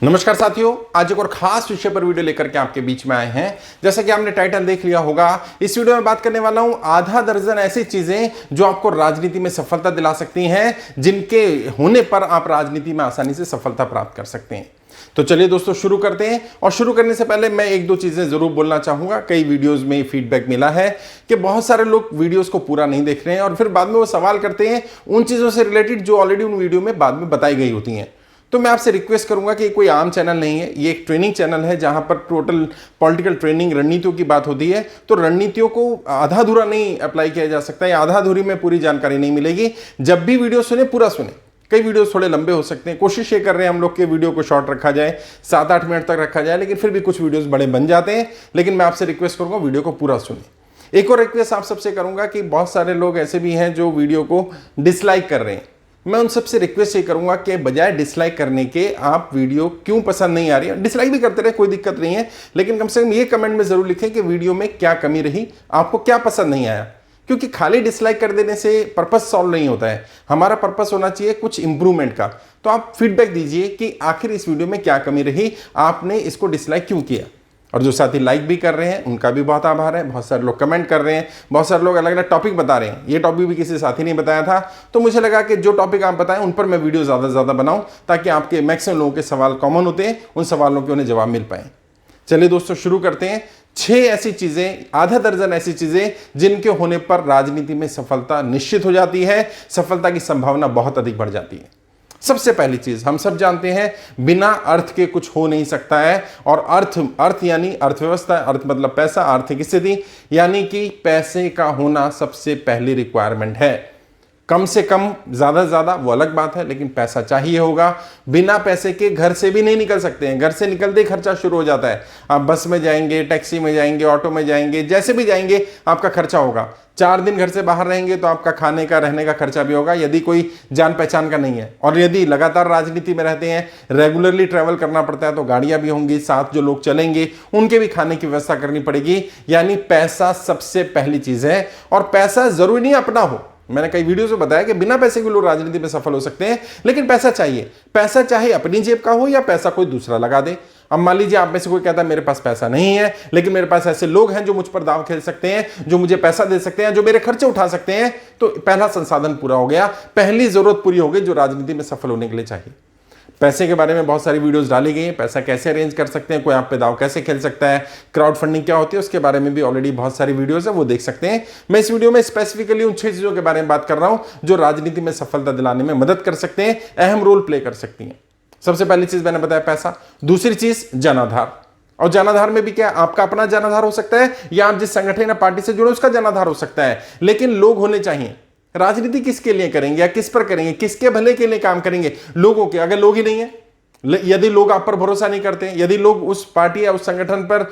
नमस्कार साथियों, आज एक और खास विषय पर वीडियो लेकर के आपके बीच में आए हैं। जैसा कि आपने टाइटल देख लिया होगा, इस वीडियो में बात करने वाला हूं आधा दर्जन ऐसी चीजें जो आपको राजनीति में सफलता दिला सकती हैं, जिनके होने पर आप राजनीति में आसानी से सफलता प्राप्त कर सकते हैं। तो चलिए दोस्तों शुरू करते हैं। और शुरू करने से पहले मैं एक दो चीजें जरूर बोलना चाहूंगा। कई वीडियोस में फीडबैक मिला है कि बहुत सारे लोग वीडियोस को पूरा नहीं देख रहे हैं और फिर बाद में वो सवाल करते हैं उन चीजों से रिलेटेड जो ऑलरेडी उन वीडियो में बाद में बताई गई होती हैं। तो मैं आपसे रिक्वेस्ट करूंगा कि कोई आम चैनल नहीं है, ये एक ट्रेनिंग चैनल है जहां पर टोटल पॉलिटिकल ट्रेनिंग, रणनीतियों की बात होती है। तो रणनीतियों को आधा अधूरा नहीं अप्लाई किया जा सकता है, आधा अधूरी में पूरी जानकारी नहीं मिलेगी। जब भी वीडियो सुने पूरा सुने। कई वीडियो थोड़े लंबे हो सकते हैं, कोशिश ये कर रहे हैं हम लोग के वीडियो को शॉर्ट रखा जाए, 7-8 मिनट तक रखा जाए, लेकिन फिर भी कुछ वीडियोस बड़े बन जाते हैं। लेकिन मैं आपसे रिक्वेस्ट करूंगा वीडियो को पूरा सुने। एक और रिक्वेस्ट आप सबसे करूंगा कि बहुत सारे लोग ऐसे भी हैं जो वीडियो को डिसलाइक कर रहे हैं। मैं उन सबसे रिक्वेस्ट ये करूंगा कि बजाय डिसलाइक करने के आप वीडियो क्यों पसंद नहीं आ रही है, डिसलाइक भी करते रहे, कोई दिक्कत नहीं है, लेकिन कम से कम ये कमेंट में जरूर लिखें कि वीडियो में क्या कमी रही, आपको क्या पसंद नहीं आया। क्योंकि खाली डिसलाइक कर देने से पर्पस सॉल्व नहीं होता है, हमारा पर्पस होना चाहिए कुछ इंप्रूवमेंट का। तो आप फीडबैक दीजिए कि आखिर इस वीडियो में क्या कमी रही, आपने इसको डिसलाइक क्यों किया। और जो साथी लाइक भी कर रहे हैं उनका भी बहुत आभार है। बहुत सारे लोग कमेंट कर रहे हैं, बहुत सारे लोग अलग अलग टॉपिक बता रहे हैं। ये टॉपिक भी किसी साथी ने बताया था, तो मुझे लगा कि जो टॉपिक आप बताएं उन पर मैं वीडियो ज़्यादा से ज़्यादा बनाऊं, ताकि आपके मैक्सिमम लोगों के सवाल कॉमन होते हैं, उन सवालों के उन्हें जवाब मिल पाए। चलिए दोस्तों शुरू करते हैं। 6 ऐसी चीज़ें, आधा दर्जन ऐसी चीज़ें जिनके होने पर राजनीति में सफलता निश्चित हो जाती है, सफलता की संभावना बहुत अधिक बढ़ जाती है। सबसे पहली चीज, हम सब जानते हैं बिना अर्थ के कुछ हो नहीं सकता है। और अर्थ यानी अर्थव्यवस्था, अर्थ मतलब पैसा, आर्थिक स्थिति, यानी कि पैसे का होना सबसे पहली रिक्वायरमेंट है। कम से कम, ज्यादा से ज्यादा वो अलग बात है, लेकिन पैसा चाहिए होगा। बिना पैसे के घर से भी नहीं निकल सकते हैं। घर से निकलते ही खर्चा शुरू हो जाता है। आप बस में जाएंगे, टैक्सी में जाएंगे, ऑटो में जाएंगे, जैसे भी जाएंगे आपका खर्चा होगा। 4 दिन घर से बाहर रहेंगे तो आपका खाने का, रहने का खर्चा भी होगा, यदि कोई जान पहचान का नहीं है। और यदि लगातार राजनीति में रहते हैं, रेगुलरली ट्रैवल करना पड़ता है, तो गाड़ियां भी होंगी, साथ जो लोग चलेंगे उनके भी खाने की व्यवस्था करनी पड़ेगी। यानी पैसा सबसे पहली चीज है। और पैसा जरूरी नहीं अपना हो। मैंने कई वीडियोस में बताया कि बिना पैसे के लोग राजनीति में सफल हो सकते हैं, लेकिन पैसा चाहिए। पैसा चाहे अपनी जेब का हो या पैसा कोई दूसरा लगा दे। अब मान लीजिए आप में से कोई कहता है मेरे पास पैसा नहीं है, लेकिन मेरे पास ऐसे लोग हैं जो मुझ पर दांव खेल सकते हैं, जो मुझे पैसा दे सकते हैं, जो मेरे खर्चे उठा सकते हैं। तो पहला संसाधन पूरा हो गया, पहली जरूरत पूरी हो गई जो राजनीति में सफल होने के लिए चाहिए। पैसे के बारे में बहुत सारी वीडियोस डाली गई हैं, पैसा कैसे अरेंज कर सकते हैं, कोई आप पे दाव कैसे खेल सकता है, क्राउड फंडिंग क्या होती है, उसके बारे में भी ऑलरेडी बहुत सारी वीडियोस है, वो देख सकते हैं। मैं इस वीडियो में स्पेसिफिकली उन 6 चीजों के बारे में बात कर रहा हूं जो राजनीति में सफलता दिलाने में मदद कर सकते हैं, अहम रोल प्ले कर सकती हैं। सबसे पहली चीज मैंने बताया पैसा। दूसरी चीज जनाधार। और जनाधार में भी क्या, आपका अपना जनाधार हो सकता है या आप जिस संगठन या पार्टी से जुड़े उसका जनाधार हो सकता है, लेकिन लोग होने चाहिए। राजनीति किसके लिए करेंगे या किस पर करेंगे, किसके भले के लिए काम करेंगे, लोगों के। अगर लोग ही नहीं है, यदि लोग आप पर भरोसा नहीं करते, यदि लोग उस पार्टी या उस संगठन पर,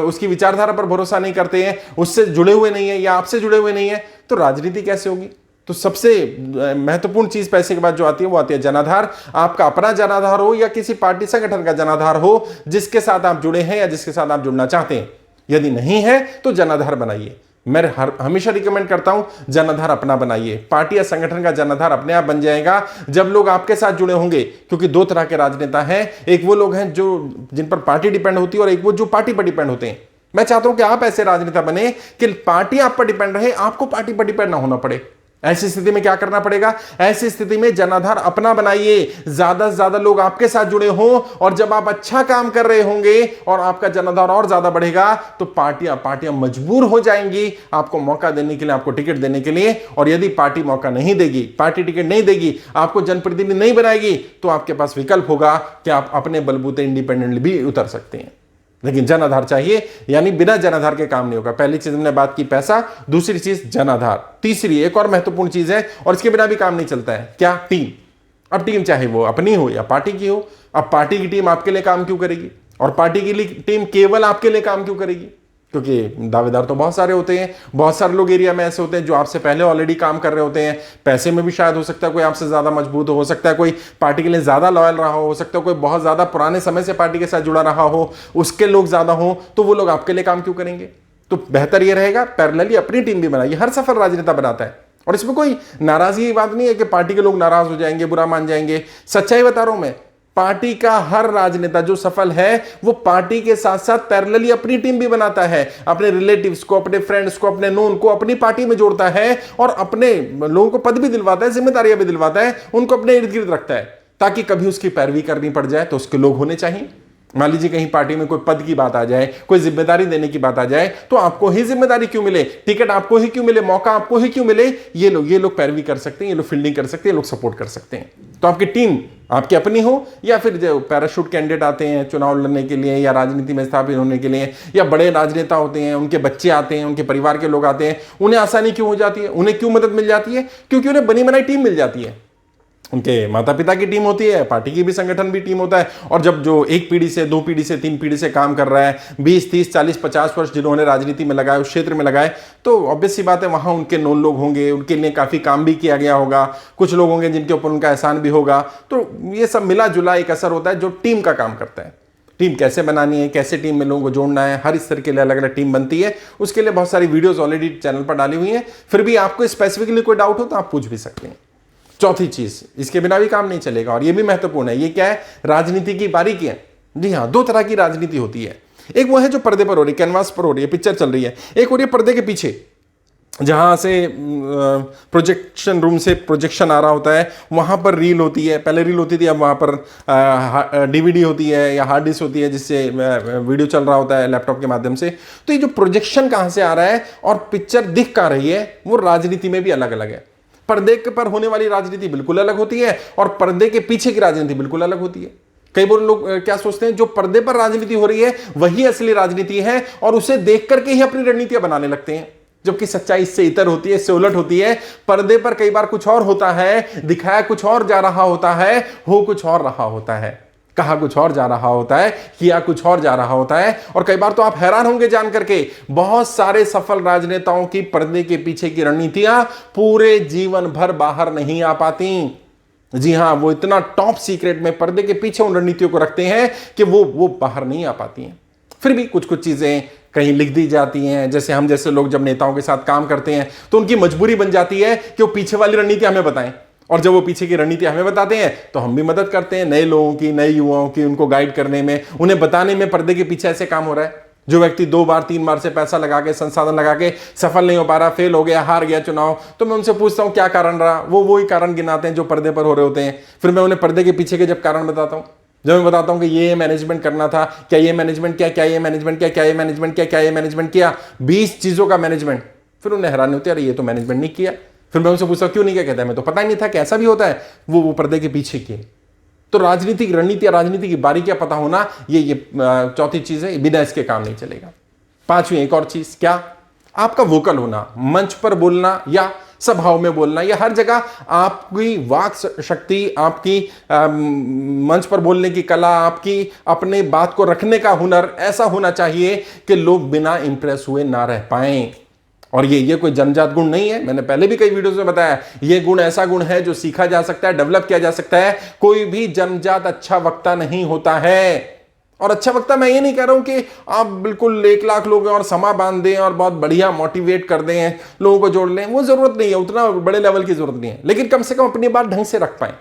उसकी विचारधारा पर भरोसा नहीं करते हैं, उससे जुड़े हुए नहीं है या आपसे जुड़े हुए नहीं है, तो राजनीति कैसे होगी। तो सबसे महत्वपूर्ण चीज पैसे के बाद जो आती है वो आती है जनाधार। आपका अपना जनाधार हो या किसी पार्टी संगठन का जनाधार हो जिसके साथ आप जुड़े हैं या जिसके साथ आप जुड़ना चाहते हैं। यदि नहीं है तो जनाधार बनाइए। मैं हमेशा रिकमेंड करता हूं जनाधार अपना बनाइए। पार्टी या संगठन का जनाधार अपने आप बन जाएगा जब लोग आपके साथ जुड़े होंगे। क्योंकि 2 तरह के राजनेता हैं, एक वो लोग हैं जो जिन पर पार्टी डिपेंड होती है और एक वो जो पार्टी पर डिपेंड होते हैं। मैं चाहता हूं कि आप ऐसे राजनेता बने कि पार्टी आप पर डिपेंड रहे, आपको पार्टी पर डिपेंड ना होना पड़े। ऐसी स्थिति में क्या करना पड़ेगा, ऐसी स्थिति में जनाधार अपना बनाइए, ज्यादा से ज्यादा लोग आपके साथ जुड़े हों। और जब आप अच्छा काम कर रहे होंगे और आपका जनाधार और ज्यादा बढ़ेगा तो पार्टियां मजबूर हो जाएंगी आपको मौका देने के लिए, आपको टिकट देने के लिए। और यदि पार्टी मौका नहीं देगी, पार्टी टिकट नहीं देगी, आपको जनप्रतिनिधि नहीं बनाएगी, तो आपके पास विकल्प होगा कि आप अपने बलबूते इंडिपेंडेंटली भी उतर सकते हैं। लेकिन जनाधार चाहिए, यानी बिना जनाधार के काम नहीं होगा। पहली चीज हमने बात की पैसा, दूसरी चीज जनाधार, तीसरी एक और महत्वपूर्ण चीज है और इसके बिना भी काम नहीं चलता है, क्या, टीम। अब टीम चाहे वो अपनी हो या पार्टी की हो। अब पार्टी की टीम आपके लिए काम क्यों करेगी और पार्टी की टीम केवल आपके लिए काम क्यों करेगी, क्योंकि दावेदार तो बहुत सारे होते हैं। बहुत सारे लोग एरिया में ऐसे होते हैं जो आपसे पहले ऑलरेडी काम कर रहे होते हैं। पैसे में भी शायद हो सकता है कोई आपसे ज्यादा मजबूत हो सकता है कोई पार्टी के लिए ज्यादा लॉयल रहा हो सकता है कोई बहुत ज्यादा पुराने समय से पार्टी के साथ जुड़ा रहा हो, उसके लोग ज्यादा हो, तो वो लोग आपके लिए काम क्यों करेंगे। तो बेहतर यह रहेगा पैरेलली अपनी टीम भी बनाइए। हर सफल राजनेता बनाता है और इसमें कोई नाराजगी की बात नहीं है कि पार्टी के लोग नाराज हो जाएंगे, बुरा मान जाएंगे। सच्चाई बता रहा हूं मैं, पार्टी का हर राजनेता जो सफल है वो पार्टी के साथ साथ पैरेलली अपनी टीम भी बनाता है, अपने रिलेटिव्स को, अपने फ्रेंड्स को, अपने नोन को अपनी पार्टी में जोड़ता है और अपने लोगों को पद भी दिलवाता है, जिम्मेदारियां भी दिलवाता है, उनको अपने इर्द गिर्द रखता है ताकि कभी उसकी पैरवी करनी पड़ जाए तो उसके लोग होने चाहिए। मान लीजिए कहीं पार्टी में कोई पद की बात आ जाए, कोई जिम्मेदारी देने की बात आ जाए, तो आपको ही जिम्मेदारी क्यों मिले, टिकट आपको ही क्यों मिले, मौका आपको ही क्यों मिले, ये लोग पैरवी कर सकते हैं, ये लोग फील्डिंग कर सकते हैं, ये लोग सपोर्ट कर सकते हैं। तो आपकी टीम आपकी अपनी हो या फिर जो पैराशूट कैंडिडेट आते हैं चुनाव लड़ने के लिए या राजनीति में स्थापित होने के लिए, या बड़े राजनेता होते हैं, उनके बच्चे आते हैं, उनके परिवार के लोग आते हैं, उन्हें आसानी क्यों हो जाती है, उन्हें क्यों मदद मिल जाती है? क्योंकि उन्हें बनी बनाई टीम मिल जाती है। उनके माता पिता की टीम होती है, पार्टी की भी संगठन भी टीम होता है, और जब जो एक पीढ़ी से, दो पीढ़ी से, तीन पीढ़ी से काम कर रहा है, 20, 30, 40, 50 वर्ष जिन्होंने राजनीति में लगाए, उस क्षेत्र में लगाए, तो ऑब्वियस सी बात है वहां उनके नोन लोग होंगे, उनके लिए काफी काम भी किया गया होगा, कुछ लोग होंगे जिनके ऊपर उनका एहसान भी होगा। तो ये सब मिला जुला एक असर होता है जो टीम का काम करता है। टीम कैसे बनानी है, कैसे टीम में लोगों को जोड़ना है, हर स्तर के लिए अलग अलग टीम बनती है। उसके लिए बहुत सारी वीडियोस ऑलरेडी चैनल पर डाली हुई हैं। फिर भी आपको स्पेसिफिकली कोई डाउट हो तो आप पूछ भी सकते हैं। चौथी चीज, इसके बिना भी काम नहीं चलेगा और यह भी महत्वपूर्ण है, ये क्या है? राजनीति की बारीकियां। जी हाँ, दो तरह की राजनीति होती है। एक वो है जो पर्दे पर हो रही है, कैनवास पर हो रही है, पिक्चर चल रही है। एक हो रही है पर्दे के पीछे, जहां से प्रोजेक्शन रूम से प्रोजेक्शन आ रहा होता है, वहां पर रील होती है। पहले रील होती थी, अब वहां पर डीवीडी होती है या हार्ड डिस्क होती है जिससे वीडियो चल रहा होता है लैपटॉप के माध्यम से। तो ये जो प्रोजेक्शन कहां से आ रहा है और पिक्चर दिख कहां रही है, वो राजनीति में भी अलग अलग है। पर्दे पर होने वाली राजनीति बिल्कुल अलग होती है और पर्दे के पीछे की राजनीति बिल्कुल अलग होती है। कई बार लोग क्या सोचते हैं, जो पर्दे पर राजनीति हो रही है वही असली राजनीति है और उसे देख करके ही अपनी रणनीतियां बनाने लगते हैं, जबकि सच्चाई इससे इतर होती है, इससे उलट होती है। पर्दे पर कई बार कुछ और होता है, दिखाया कुछ और जा रहा होता है, हो कुछ और रहा होता है, कहा कुछ और जा रहा होता है, किया कुछ और जा रहा होता है। और कई बार तो आप हैरान होंगे जान करके, बहुत सारे सफल राजनेताओं की पर्दे के पीछे की रणनीतियां पूरे जीवन भर बाहर नहीं आ पाती। जी हां, वो इतना टॉप सीक्रेट में पर्दे के पीछे उन रणनीतियों को रखते हैं कि वो बाहर नहीं आ पाती हैं। फिर भी कुछ कुछ चीजें कहीं लिख दी जाती हैं। जैसे हम जैसे लोग जब नेताओं के साथ काम करते हैं तो उनकी मजबूरी बन जाती है कि वो पीछे वाली रणनीति हमें बताएं, और जब वो पीछे की रणनीति हमें बताते हैं तो हम भी मदद करते हैं नए लोगों की, नए युवाओं की, उनको गाइड करने में, उन्हें बताने में पर्दे के पीछे ऐसे काम हो रहा है। जो व्यक्ति 2 बार 3 बार से पैसा लगा के, संसाधन लगा के सफल नहीं हो पा रहा, फेल हो गया, हार गया चुनाव, तो मैं उनसे पूछता हूं क्या कारण रहा, वो वही कारण गिनाते हैं जो पर्दे पर हो रहे होते हैं। फिर मैं उन्हें पर्दे के पीछे के जब कारण बताता हूं, जब मैं बताता हूं कि ये मैनेजमेंट करना था, क्या ये मैनेजमेंट किया, क्या ये मैनेजमेंट किया, क्या ये मैनेजमेंट किया, क्या ये मैनेजमेंट किया, 20 चीजों का मैनेजमेंट, फिर उन्हें हैरानी होती है, अरे ये तो मैनेजमेंट नहीं किया। फिर मैं उनसे पूछता क्यों नहीं किया, कहता है मैं तो पता ही नहीं था कि ऐसा भी होता है, वो पर्दे के पीछे की। तो राजनीतिक रणनीति या राजनीति की बारीकियां पता होना, ये चौथी चीज है, बिना इसके काम नहीं चलेगा। पांचवी एक और चीज, क्या? आपका वोकल होना, मंच पर बोलना या सभाओं में बोलना, या हर जगह आपकी वाक शक्ति, आपकी मंच पर बोलने की कला, आपकी अपने बात को रखने का हुनर ऐसा होना चाहिए कि लोग बिना इंप्रेस हुए ना रह पाएं। और ये कोई जन्मजात गुण नहीं है, मैंने पहले भी कई वीडियोस में बताया, ये गुण ऐसा गुण है जो सीखा जा सकता है, डेवलप किया जा सकता है। कोई भी जन्मजात अच्छा वक्ता नहीं होता है। और अच्छा वक्ता मैं ये नहीं कह रहा हूं कि आप बिल्कुल 1 लाख लोग हैं और समा बांध दें और बहुत बढ़िया मोटिवेट कर दें, लोगों को जोड़ लें, वो जरूरत नहीं है, उतना बड़े लेवल की जरूरत नहीं है, लेकिन कम से कम अपनी बात ढंग से रख पाएं।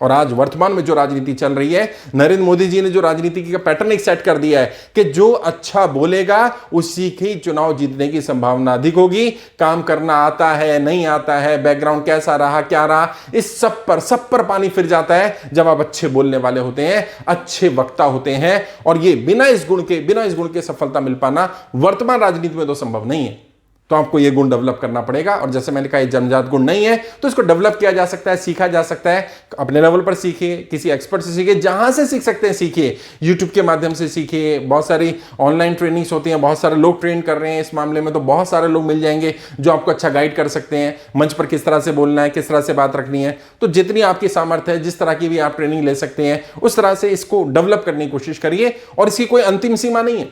और आज वर्तमान में जो राजनीति चल रही है, नरेंद्र मोदी जी ने जो राजनीति का पैटर्न एक सेट कर दिया है कि जो अच्छा बोलेगा उसी की चुनाव जीतने की संभावना अधिक होगी। काम करना आता है, नहीं आता है, बैकग्राउंड कैसा रहा, क्या रहा, इस सब पर पानी फिर जाता है जब आप अच्छे बोलने वाले होते हैं, अच्छे वक्ता होते हैं। और ये बिना इस गुण के सफलता मिल पाना वर्तमान राजनीति में तो संभव नहीं है। तो आपको ये गुण डेवलप करना पड़ेगा। और जैसे मैंने कहा, ये जन्मजात गुण नहीं है, तो इसको डेवलप किया जा सकता है, सीखा जा सकता है। अपने लेवल पर सीखिए, किसी एक्सपर्ट से सीखिए, जहां से सीख सकते हैं सीखिए, यूट्यूब के माध्यम से सीखिए। बहुत सारी ऑनलाइन ट्रेनिंग्स होती हैं, बहुत सारे लोग ट्रेन कर रहे हैं इस मामले में, तो बहुत सारे लोग मिल जाएंगे जो आपको अच्छा गाइड कर सकते हैं। मंच पर किस तरह से बोलना है, किस तरह से बात रखनी है, तो जितनी आपकी सामर्थ्य है, जिस तरह की भी आप ट्रेनिंग ले सकते हैं, उस तरह से इसको डेवलप करने की कोशिश करिए। और इसकी कोई अंतिम सीमा नहीं है।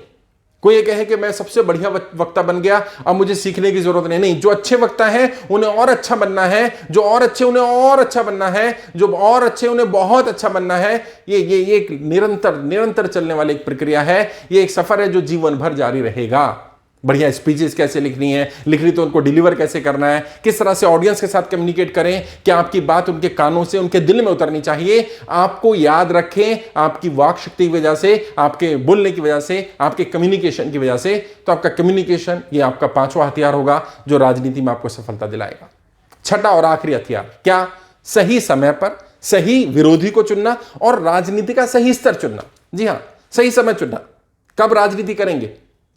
कोई ये कहे कि मैं सबसे बढ़िया वक्ता बन गया, अब मुझे सीखने की जरूरत नहीं। जो अच्छे वक्ता हैं उन्हें और अच्छा बनना है, जो और अच्छे उन्हें और अच्छा बनना है, जो और अच्छे उन्हें बहुत अच्छा बनना है। ये एक निरंतर चलने वाली एक प्रक्रिया है, ये एक सफर है जो जीवन भर जारी रहेगा। बढ़िया स्पीचेस कैसे लिखनी है, लिख ली तो उनको डिलीवर कैसे करना है, किस तरह से ऑडियंस के साथ कम्युनिकेट करें कि आपकी बात उनके कानों से उनके दिल में उतरनी चाहिए। आपको याद रखें, आपकी वाक शक्ति की वजह से, आपके बोलने की वजह से, आपके कम्युनिकेशन की वजह से। तो आपका कम्युनिकेशन ये आपका 5वां हथियार होगा जो राजनीति में आपको सफलता दिलाएगा। छठा और आखिरी हथियार क्या? सही समय पर सही विरोधी को चुनना और राजनीति का सही स्तर चुनना। जी हां, सही समय चुनना। कब राजनीति करेंगे?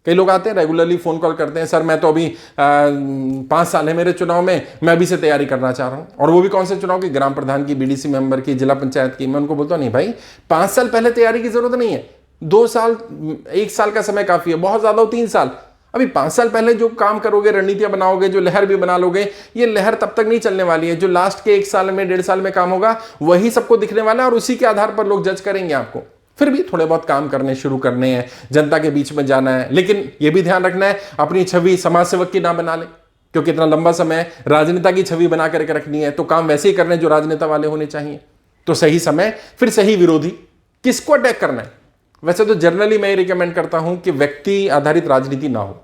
कई लोग आते हैं रेगुलरली फोन कॉल करते हैं, सर मैं तो अभी 5 साल है मेरे चुनाव में, मैं अभी से तैयारी करना चाह रहा हूं। और वो भी कौन से चुनाव की? ग्राम प्रधान की, बीडीसी मेंबर की, जिला पंचायत की। मैं उनको बोलता हूं नहीं भाई, 5 साल पहले तैयारी की जरूरत नहीं है, 2 साल 1 साल का समय काफी है, बहुत ज्यादा हो 3 साल। अभी 5 साल पहले जो काम करोगे, रणनीतियां बनाओगे, जो लहर भी बना लोगे, ये लहर तब तक नहीं चलने वाली है। जो लास्ट के 1 साल में 1.5 साल में काम होगा वही सबको दिखने वाला है और उसी के आधार पर लोग जज करेंगे आपको। फिर भी थोड़े बहुत काम करने शुरू करने हैं, जनता के बीच में जाना है, लेकिन यह भी ध्यान रखना है अपनी छवि समाज सेवक की ना बना ले, क्योंकि इतना लंबा समय राजनेता की छवि बना करके रखनी है तो काम वैसे ही करने जो राजनेता वाले होने चाहिए। तो सही समय, फिर सही विरोधी। किसको अटैक करना है? वैसे तो जनरली मैं रिकमेंड करता हूं कि व्यक्ति आधारित राजनीति ना हो,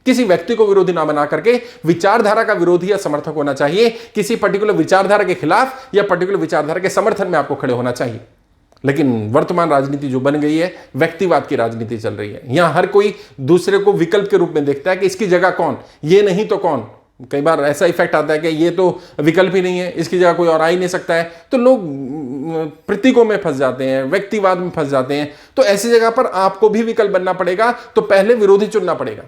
किसी व्यक्ति को विरोधी ना बना करके विचारधारा का विरोधी या समर्थक होना चाहिए। किसी पर्टिकुलर विचारधारा के खिलाफ या पर्टिकुलर विचारधारा के समर्थन में आपको खड़े होना चाहिए। लेकिन वर्तमान राजनीति जो बन गई है, व्यक्तिवाद की राजनीति चल रही है। यहां हर कोई दूसरे को विकल्प के रूप में देखता है कि इसकी जगह कौन, ये नहीं तो कौन। कई बार ऐसा इफेक्ट आता है कि ये तो विकल्प ही नहीं है, इसकी जगह कोई और आ ही नहीं सकता है, तो लोग प्रतीकों में फंस जाते हैं, व्यक्तिवाद में फंस जाते हैं। तो ऐसी जगह पर आपको भी विकल्प बनना पड़ेगा। तो पहले विरोधी चुनना पड़ेगा,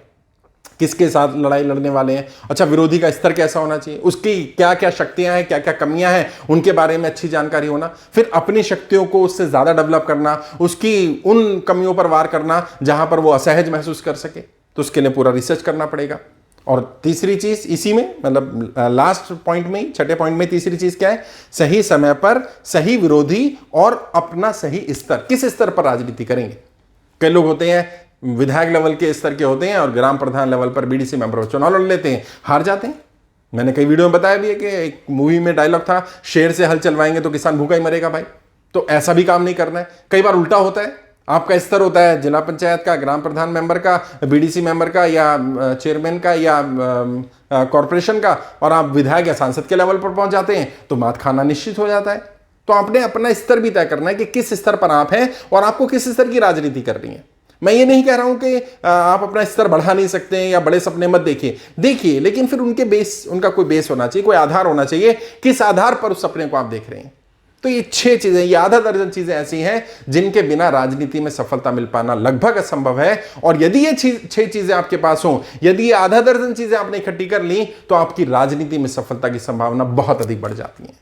किसके साथ लड़ाई लड़ने वाले हैं। अच्छा, विरोधी का स्तर कैसा होना चाहिए, उसकी क्या क्या शक्तियां हैं, क्या क्या कमियां हैं, उनके बारे में अच्छी जानकारी होना। फिर अपनी शक्तियों को उससे ज्यादा डेवलप करना, उसकी उन कमियों पर वार करना जहां पर वो असहज महसूस कर सके। तो उसके लिए पूरा रिसर्च करना पड़ेगा। और तीसरी चीज इसी में, मतलब लास्ट पॉइंट में, छठे पॉइंट में तीसरी चीज क्या है? सही समय पर सही विरोधी और अपना सही स्तर। किस स्तर पर राजनीति करेंगे? कई लोग होते हैं विधायक लेवल के स्तर के होते हैं और ग्राम प्रधान लेवल पर बीडीसी मेंबर चुनाव लड़ लेते हैं, हार जाते हैं। मैंने कई वीडियो में बताया भी है कि एक मूवी में डायलॉग था, शेर से हल चलवाएंगे तो किसान भूखा ही मरेगा भाई। तो ऐसा भी काम नहीं करना है। कई बार उल्टा होता है, आपका स्तर होता है जिला पंचायत का, ग्राम प्रधान मेंबर का, बीडीसी मेंबर का या चेयरमैन का या कॉर्पोरेशन का, और आप विधायक या सांसद के लेवल पर पहुंच जाते हैं तो मात खाना निश्चित हो जाता है। तो आपने अपना स्तर भी तय करना है कि किस स्तर पर आप हैं और आपको किस स्तर की राजनीति करनी है। मैं ये नहीं कह रहा हूं कि आप अपना स्तर बढ़ा नहीं सकते हैं या बड़े सपने मत देखिए, लेकिन फिर उनका कोई बेस होना चाहिए, कोई आधार होना चाहिए, किस आधार पर उस सपने को आप देख रहे हैं। तो ये 6 चीजें, ये आधा दर्जन चीजें ऐसी हैं जिनके बिना राजनीति में सफलता मिल पाना लगभग असंभव है। और यदि ये 6 चीजें आपके पास हों, यदि ये आधा दर्जन चीजें आपने इकट्ठी कर ली, तो आपकी राजनीति में सफलता की संभावना बहुत अधिक बढ़ जाती है।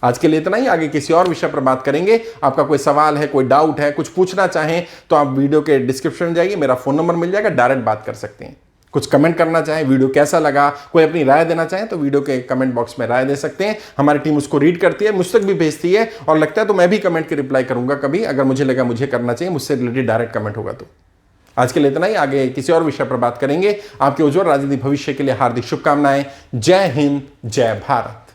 आज के लिए इतना ही, आगे किसी और विषय पर बात करेंगे। आपका कोई सवाल है, कोई डाउट है, कुछ पूछना चाहें तो आप वीडियो के डिस्क्रिप्शन में जाइए, मेरा फोन नंबर मिल जाएगा, डायरेक्ट बात कर सकते हैं। कुछ कमेंट करना चाहें, वीडियो कैसा लगा, कोई अपनी राय देना चाहें तो वीडियो के कमेंट बॉक्स में राय दे सकते हैं। हमारी टीम उसको रीड करती है, मुझ तक भी भेजती है, और लगता है तो मैं भी कमेंट के रिप्लाई करूंगा कभी, अगर मुझे लगा मुझे करना चाहिए, मुझसे रिलेटेड डायरेक्ट कमेंट होगा तो। आज के लिए इतना ही, आगे किसी और विषय पर बात करेंगे। आपके उज्जवल राजनीतिक भविष्य के लिए हार्दिक शुभकामनाएं। जय हिंद, जय भारत।